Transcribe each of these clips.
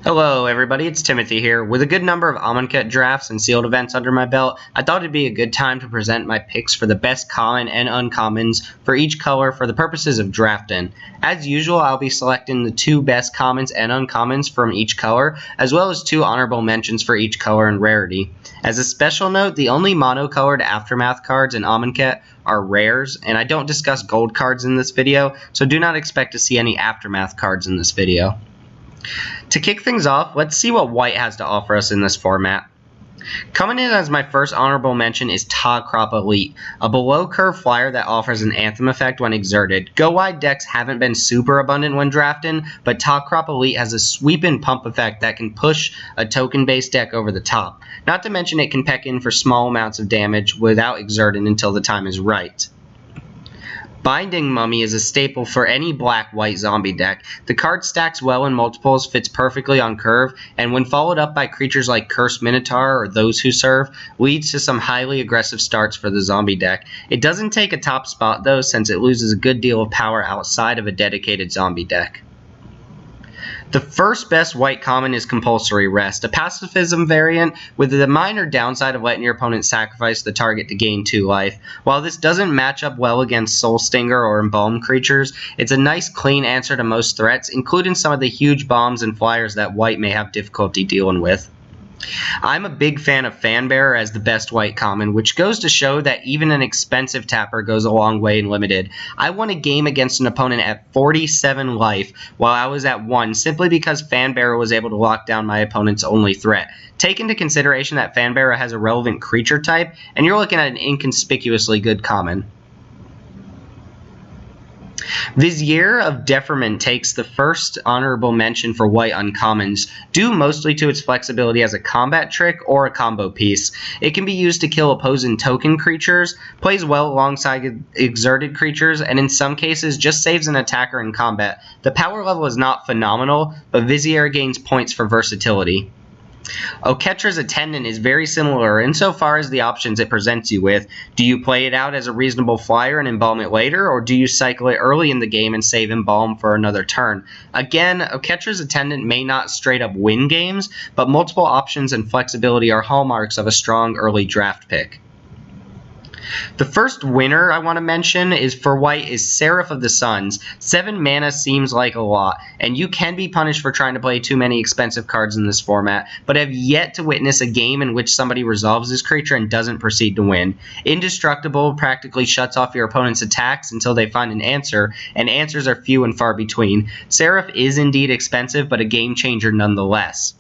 Hello everybody, it's Timothy here. With a good number of Amonkhet drafts and sealed events under my belt, I thought it'd be a good time to present my picks for the best common and uncommons for each color for the purposes of drafting. As usual, I'll be selecting the two best commons and uncommons from each color, as well as two honorable mentions for each color and rarity. As a special note, the only monocolored Aftermath cards in Amonkhet are rares, and I don't discuss gold cards in this video, so do not expect to see any Aftermath cards in this video. To kick things off, let's see what white has to offer us in this format. Coming in as my first honorable mention is Crop Elite, a below-curve flyer that offers an Anthem effect when exerted. Go-wide decks haven't been super abundant when drafting, but Crop Elite has a sweep and pump effect that can push a token-based deck over the top. Not to mention it can peck in for small amounts of damage without exerting until the time is right. Binding Mummy is a staple for any black-white zombie deck. The card stacks well in multiples, fits perfectly on curve, and when followed up by creatures like Cursed Minotaur or Those Who Serve, leads to some highly aggressive starts for the zombie deck. It doesn't take a top spot though, since it loses a good deal of power outside of a dedicated zombie deck. The first best white common is Compulsory Rest, a pacifism variant with the minor downside of letting your opponent sacrifice the target to gain 2 life. While this doesn't match up well against Soul Stinger or Embalmed creatures, it's a nice clean answer to most threats, including some of the huge bombs and flyers that white may have difficulty dealing with. I'm a big fan of Fanbearer as the best white common, which goes to show that even an expensive tapper goes a long way in limited. I won a game against an opponent at 47 life while I was at 1 simply because Fanbearer was able to lock down my opponent's only threat. Take into consideration that Fanbearer has a relevant creature type, and you're looking at an inconspicuously good common. Vizier of Deferment takes the first honorable mention for white uncommons, due mostly to its flexibility as a combat trick or a combo piece. It can be used to kill opposing token creatures, plays well alongside exerted creatures, and in some cases just saves an attacker in combat. The power level is not phenomenal, but Vizier gains points for versatility. Oketra's Attendant is very similar insofar as the options it presents you with. Do you play it out as a reasonable flyer and embalm it later, or do you cycle it early in the game and save embalm for another turn? Again, Oketra's Attendant may not straight up win games, but multiple options and flexibility are hallmarks of a strong early draft pick. The first winner I want to mention is for white is Seraph of the Suns. 7 mana seems like a lot, and you can be punished for trying to play too many expensive cards in this format, but have yet to witness a game in which somebody resolves this creature and doesn't proceed to win. Indestructible practically shuts off your opponent's attacks until they find an answer, and answers are few and far between. Seraph is indeed expensive, but a game changer nonetheless.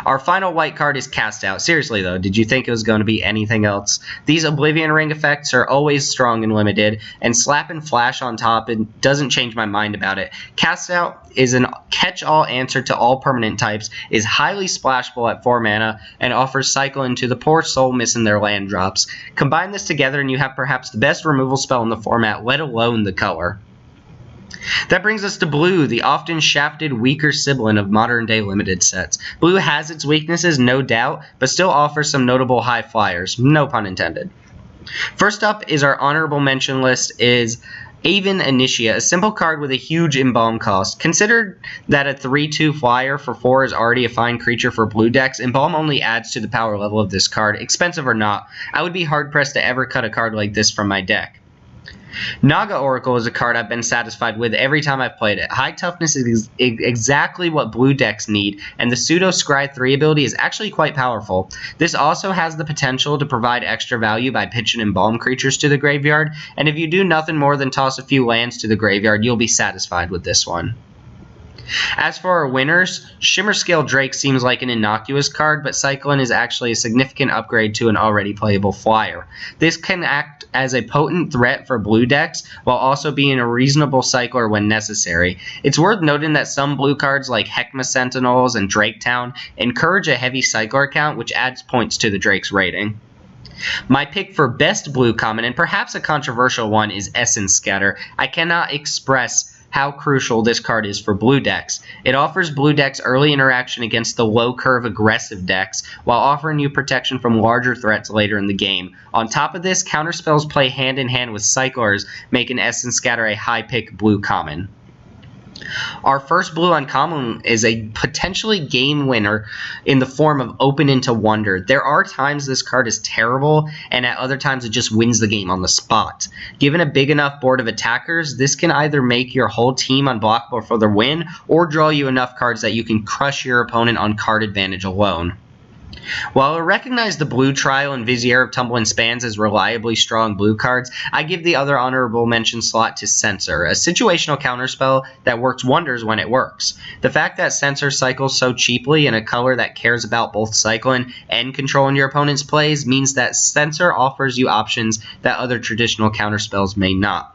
Our final white card is Cast Out. Seriously though, did you think it was going to be anything else? These Oblivion Ring effects are always strong and limited, and Slap and Flash on top it doesn't change my mind about it. Cast Out is an catch-all answer to all permanent types, is highly splashable at 4 mana, and offers cycle into the poor soul missing their land drops. Combine this together and you have perhaps the best removal spell in the format, let alone the color. That brings us to Blue, the often shafted, weaker sibling of modern-day limited sets. Blue has its weaknesses, no doubt, but still offers some notable high flyers, no pun intended. First up is our honorable mention list is Aven Initia, a simple card with a huge embalm cost. Consider that a 3/2 flyer for 4 is already a fine creature for blue decks. Embalm only adds to the power level of this card, expensive or not. I would be hard-pressed to ever cut a card like this from my deck. Naga Oracle is a card I've been satisfied with every time I've played it. High toughness is exactly what blue decks need, and the Pseudo Scry 3 ability is actually quite powerful. This also has the potential to provide extra value by pitching Embalm creatures to the graveyard, and if you do nothing more than toss a few lands to the graveyard, you'll be satisfied with this one. As for our winners, Shimmerscale Drake seems like an innocuous card, but Cyclone is actually a significant upgrade to an already playable flyer. This can act as a potent threat for blue decks, while also being a reasonable cycler when necessary. It's worth noting that some blue cards like Heckma Sentinels and Draketown encourage a heavy cycler count, which adds points to the Drake's rating. My pick for best blue common, and perhaps a controversial one, is Essence Scatter. I cannot express how crucial this card is for blue decks. It offers blue decks early interaction against the low curve aggressive decks, while offering you protection from larger threats later in the game. On top of this, counterspells play hand in hand with cyclers, making Essence Scatter a high pick blue common. Our first blue uncommon is a potentially game winner in the form of Open into Wonder. There are times this card is terrible, and at other times it just wins the game on the spot. Given a big enough board of attackers, this can either make your whole team unblockable for the win, or draw you enough cards that you can crush your opponent on card advantage alone. While I recognize the blue Trial and Vizier of Tumble and Spans as reliably strong blue cards, I give the other honorable mention slot to Censor, a situational counterspell that works wonders when it works. The fact that Censor cycles so cheaply in a color that cares about both cycling and controlling your opponent's plays means that Censor offers you options that other traditional counterspells may not.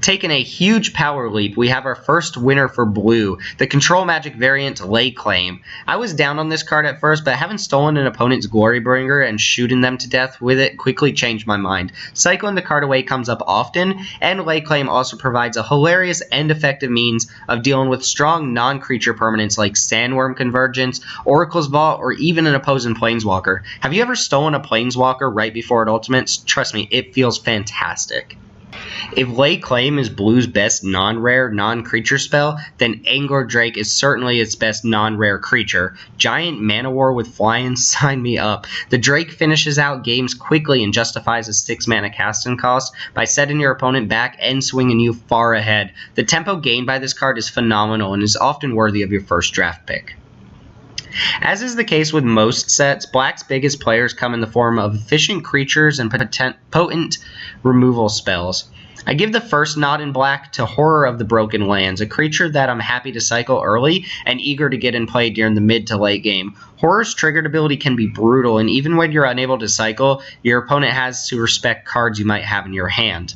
Taking a huge power leap, we have our first winner for blue, the Control Magic variant Lay Claim. I was down on this card at first, but having stolen an opponent's Glorybringer and shooting them to death with it quickly changed my mind. Cycling the card away comes up often, and Lay Claim also provides a hilarious and effective means of dealing with strong non-creature permanents like Sandworm Convergence, Oracle's Vault, or even an opposing Planeswalker. Have you ever stolen a Planeswalker right before it ultimates? Trust me, it feels fantastic. If Lay Claim is Blue's best non-rare, non-creature spell, then Angler Drake is certainly its best non-rare creature. Giant Mana War with flying, sign me up. The Drake finishes out games quickly and justifies a 6 mana casting cost by setting your opponent back and swinging you far ahead. The tempo gained by this card is phenomenal and is often worthy of your first draft pick. As is the case with most sets, Black's biggest players come in the form of efficient creatures and potent removal spells. I give the first nod in Black to Horror of the Broken Lands, a creature that I'm happy to cycle early and eager to get in play during the mid to late game. Horror's triggered ability can be brutal, and even when you're unable to cycle, your opponent has to respect cards you might have in your hand.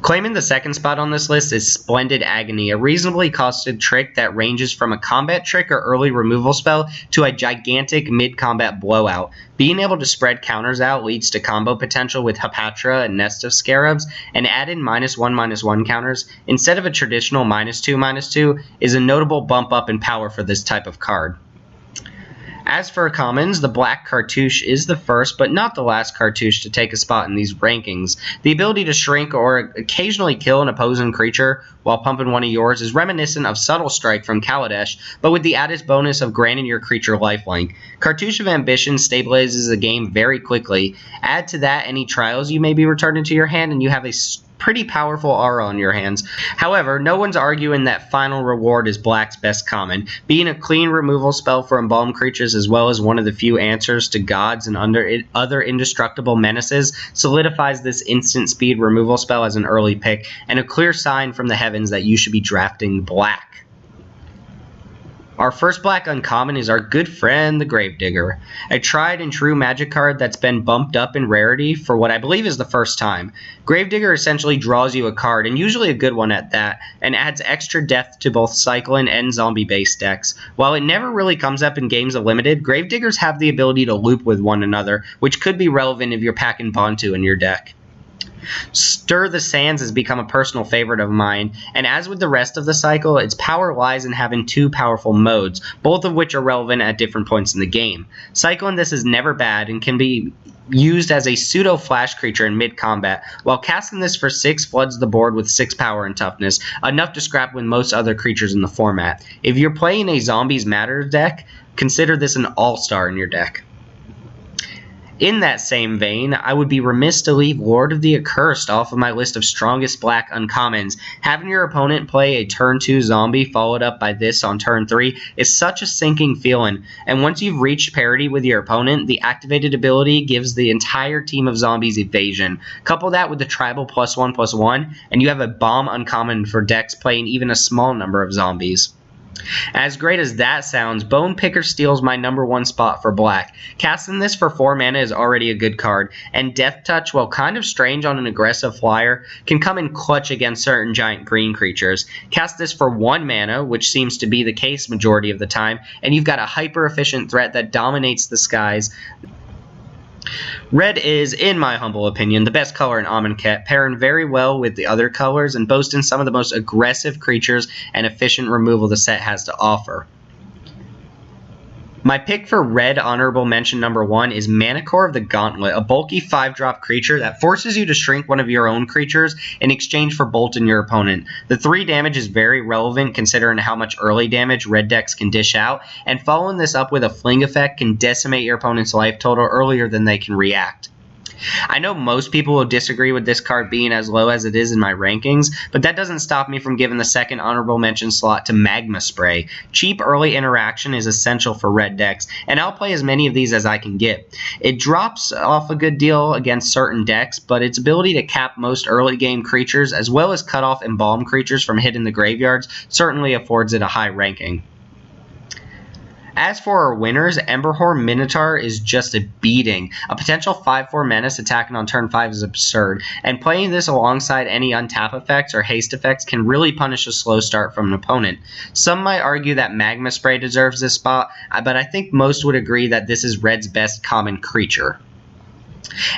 Claiming the second spot on this list is Splendid Agony, a reasonably costed trick that ranges from a combat trick or early removal spell to a gigantic mid-combat blowout. Being able to spread counters out leads to combo potential with Hapatra and Nest of Scarabs, and add in -1/-1 counters instead of a traditional -2/-2 is a notable bump up in power for this type of card. As for commons, the Black Cartouche is the first but not the last cartouche to take a spot in these rankings. The ability to shrink or occasionally kill an opposing creature while pumping one of yours is reminiscent of Subtle Strike from Kaladesh, but with the added bonus of granting your creature lifelink. Cartouche of Ambition stabilizes the game very quickly. Add to that any trials you may be returning to your hand and you have a pretty powerful aura on your hands. However, no one's arguing that Final Reward is Black's best common. Being a clean removal spell for embalmed creatures as well as one of the few answers to gods and other indestructible menaces solidifies this instant speed removal spell as an early pick and a clear sign from the heavens that you should be drafting Black. Our first Black uncommon is our good friend, the Gravedigger, a tried and true Magic card that's been bumped up in rarity for what I believe is the first time. Gravedigger essentially draws you a card, and usually a good one at that, and adds extra depth to both cycling and zombie-based decks. While it never really comes up in games of Limited, Gravediggers have the ability to loop with one another, which could be relevant if you're packing Bantu in your deck. Stir the Sands has become a personal favorite of mine, and as with the rest of the cycle, its power lies in having two powerful modes, both of which are relevant at different points in the game. Cycling this is never bad and can be used as a pseudo-flash creature in mid-combat, while casting this for 6 floods the board with 6 power and toughness, enough to scrap with most other creatures in the format. If you're playing a Zombies Matter deck, consider this an all-star in your deck. In that same vein, I would be remiss to leave Lord of the Accursed off of my list of strongest Black uncommons. Having your opponent play a turn 2 zombie followed up by this on turn 3 is such a sinking feeling, and once you've reached parity with your opponent, the activated ability gives the entire team of zombies evasion. Couple that with the tribal +1/+1, and you have a bomb uncommon for decks playing even a small number of zombies. As great as that sounds, Bone Picker steals my number 1 spot for Black. Casting this for 4 mana is already a good card, and Death Touch, while kind of strange on an aggressive flyer, can come in clutch against certain giant green creatures. Cast this for 1 mana, which seems to be the case majority of the time, and you've got a hyper-efficient threat that dominates the skies. Red is, in my humble opinion, the best color in Amonkhet, pairing very well with the other colors and boasting some of the most aggressive creatures and efficient removal the set has to offer. My pick for red honorable mention number 1 is Manticore of the Gauntlet, a bulky 5-drop creature that forces you to shrink one of your own creatures in exchange for bolting your opponent. The 3 damage is very relevant considering how much early damage red decks can dish out, and following this up with a fling effect can decimate your opponent's life total earlier than they can react. I know most people will disagree with this card being as low as it is in my rankings, but that doesn't stop me from giving the second honorable mention slot to Magma Spray. Cheap early interaction is essential for red decks, and I'll play as many of these as I can get. It drops off a good deal against certain decks, but its ability to cap most early game creatures as well as cut off embalm creatures from hitting the graveyards certainly affords it a high ranking. As for our winners, Emberhorn Minotaur is just a beating. A potential 5/4 menace attacking on turn 5 is absurd, and playing this alongside any untap effects or haste effects can really punish a slow start from an opponent. Some might argue that Magma Spray deserves this spot, but I think most would agree that this is Red's best common creature.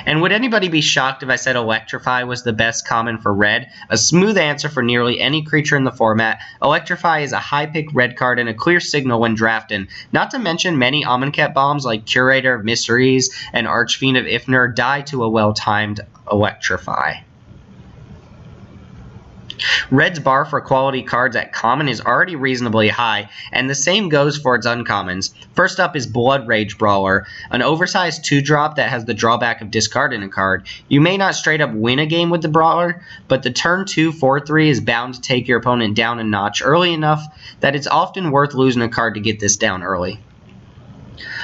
And would anybody be shocked if I said Electrify was the best common for red? A smooth answer for nearly any creature in the format. Electrify is a high-pick red card and a clear signal when drafting. Not to mention many Amonkhet bombs like Curator of Mysteries and Archfiend of Ifnir die to a well-timed Electrify. Red's bar for quality cards at common is already reasonably high, and the same goes for its uncommons. First up is Blood Rage Brawler, an oversized 2-drop that has the drawback of discarding a card. You may not straight up win a game with the Brawler, but the turn 2 4/3 is bound to take your opponent down a notch early enough that it's often worth losing a card to get this down early.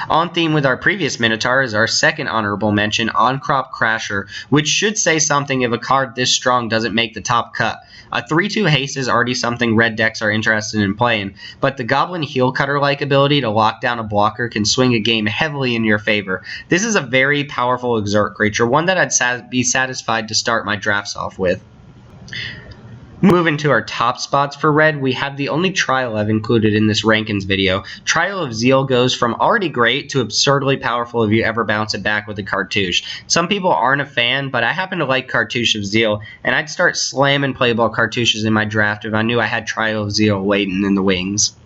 On theme with our previous Minotaur is our second honorable mention, On-Crop Crasher, which should say something if a card this strong doesn't make the top cut. A 3/2 haste is already something red decks are interested in playing, but the Goblin Heel Cutter-like ability to lock down a blocker can swing a game heavily in your favor. This is a very powerful exert creature, one that I'd be satisfied to start my drafts off with. Moving to our top spots for red, we have the only trial I've included in this rankings video. Trial of Zeal goes from already great to absurdly powerful if you ever bounce it back with a cartouche. Some people aren't a fan, but I happen to like Cartouche of Zeal, and I'd start slamming playball cartouches in my draft if I knew I had Trial of Zeal waiting in the wings.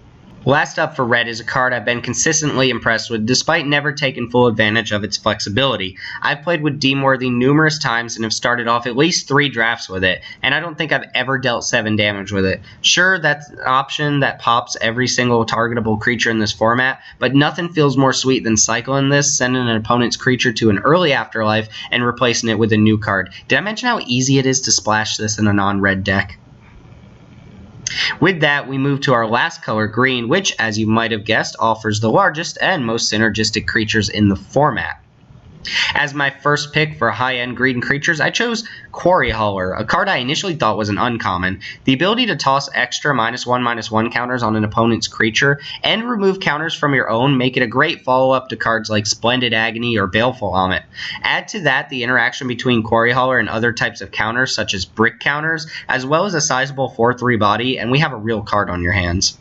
Last up for red is a card I've been consistently impressed with despite never taking full advantage of its flexibility. I've played with Deemworthy numerous times and have started off at least 3 drafts with it, and I don't think I've ever dealt 7 damage with it. Sure, that's an option that pops every single targetable creature in this format, but nothing feels more sweet than cycling this, sending an opponent's creature to an early afterlife, and replacing it with a new card. Did I mention how easy it is to splash this in a non-red deck? With that, we move to our last color, green, which, as you might have guessed, offers the largest and most synergistic creatures in the format. As my first pick for high-end green creatures, I chose Quarry Hauler, a card I initially thought was an uncommon. The ability to toss extra -1/-1 counters on an opponent's creature and remove counters from your own make it a great follow-up to cards like Splendid Agony or Baleful Vomit. Add to that the interaction between Quarry Hauler and other types of counters such as brick counters, as well as a sizable 4/3 body, and we have a real card on your hands.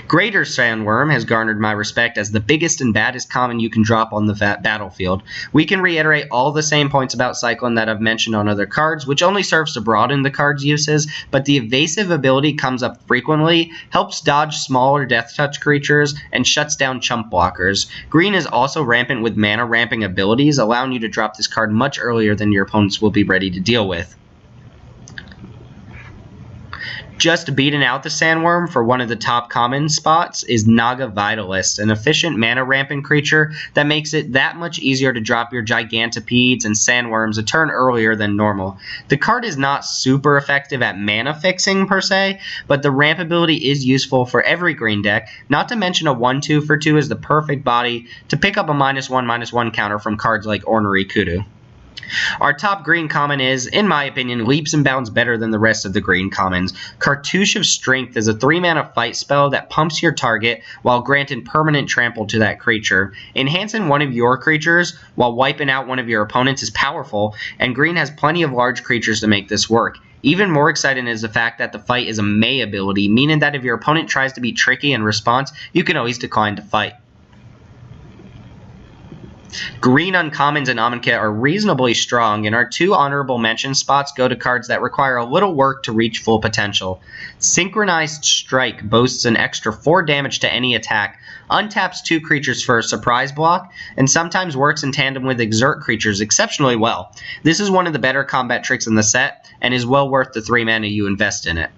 Greater Sandworm has garnered my respect as the biggest and baddest common you can drop on the battlefield. We can reiterate all the same points about Cyclone that I've mentioned on other cards, which only serves to broaden the card's uses, but the evasive ability comes up frequently, helps dodge smaller death touch creatures, and shuts down chump blockers. Green is also rampant with mana ramping abilities, allowing you to drop this card much earlier than your opponents will be ready to deal with. Just beating out the Sandworm for one of the top common spots is Naga Vitalist, an efficient mana ramping creature that makes it that much easier to drop your Gigantopedes and Sandworms a turn earlier than normal. The card is not super effective at mana fixing per se, but the ramp ability is useful for every green deck, not to mention a 1/2 for 2 is the perfect body to pick up a -1/-1 counter from cards like Ornery Kudu. Our top green common is, in my opinion, leaps and bounds better than the rest of the green commons. Cartouche of Strength is a 3-mana fight spell that pumps your target while granting permanent trample to that creature. Enhancing one of your creatures while wiping out one of your opponents is powerful, and green has plenty of large creatures to make this work. Even more exciting is the fact that the fight is a May ability, meaning that if your opponent tries to be tricky in response, you can always decline to fight. Green uncommons in Amonkhet are reasonably strong, and our 2 honorable mention spots go to cards that require a little work to reach full potential. Synchronized Strike boasts an extra 4 damage to any attack, untaps 2 creatures for a surprise block, and sometimes works in tandem with Exert creatures exceptionally well. This is one of the better combat tricks in the set, and is well worth the 3 mana you invest in it.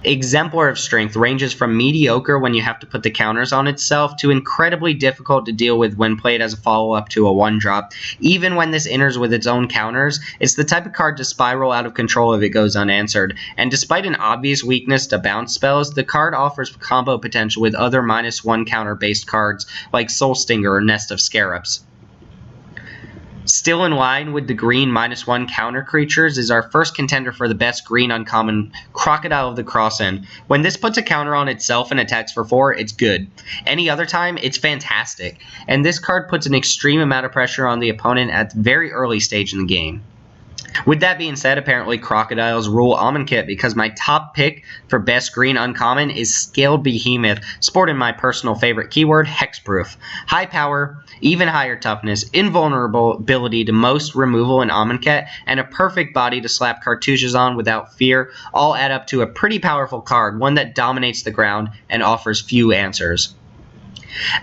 Exemplar of Strength ranges from mediocre when you have to put the counters on itself to incredibly difficult to deal with when played as a follow-up to a 1-drop. Even when this enters with its own counters, it's the type of card to spiral out of control if it goes unanswered, and despite an obvious weakness to bounce spells, the card offers combo potential with other -1 counter-based cards like Soul Stinger or Nest of Scarabs. Still in line with the green -1 counter creatures is our first contender for the best green uncommon, Crocodile of the Cross-End. When this puts a counter on itself and attacks for 4, it's good. Any other time, it's fantastic. And this card puts an extreme amount of pressure on the opponent at the very early stage in the game. With that being said, apparently Crocodiles rule Amonkhet because my top pick for best green uncommon is Scaled Behemoth, sporting my personal favorite keyword, Hexproof. High power, even higher toughness, invulnerability to most removal in Amonkhet, and a perfect body to slap cartouches on without fear all add up to a pretty powerful card, one that dominates the ground and offers few answers.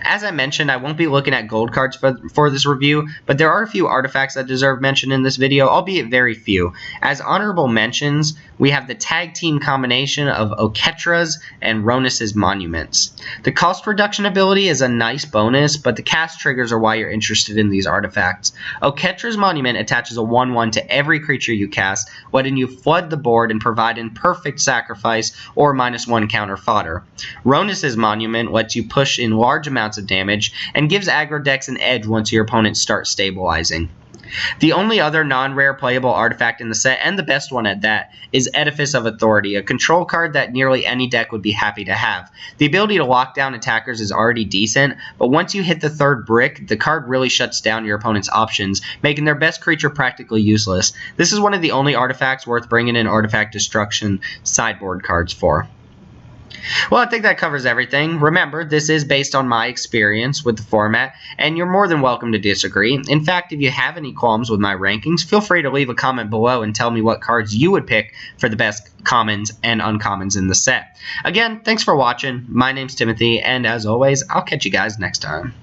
As I mentioned, I won't be looking at gold cards for this review, but there are a few artifacts that deserve mention in this video, albeit very few. As honorable mentions, we have the tag team combination of Oketra's and Ronus's Monuments. The cost reduction ability is a nice bonus, but the cast triggers are why you're interested in these artifacts. Oketra's Monument attaches a 1/1 to every creature you cast, letting you flood the board and provide in perfect sacrifice or -1 counter fodder. Ronus's Monument lets you push in large amounts of damage and gives aggro decks an edge once your opponents start stabilizing. The only other non-rare playable artifact in the set, and the best one at that, is Edifice of Authority, a control card that nearly any deck would be happy to have. The ability to lock down attackers is already decent, but once you hit the 3rd brick, the card really shuts down your opponent's options, making their best creature practically useless. This is one of the only artifacts worth bringing in Artifact Destruction sideboard cards for. Well, I think that covers everything. Remember, this is based on my experience with the format, and you're more than welcome to disagree. In fact, if you have any qualms with my rankings, feel free to leave a comment below and tell me what cards you would pick for the best commons and uncommons in the set. Again, thanks for watching. My name's Timothy, and as always, I'll catch you guys next time.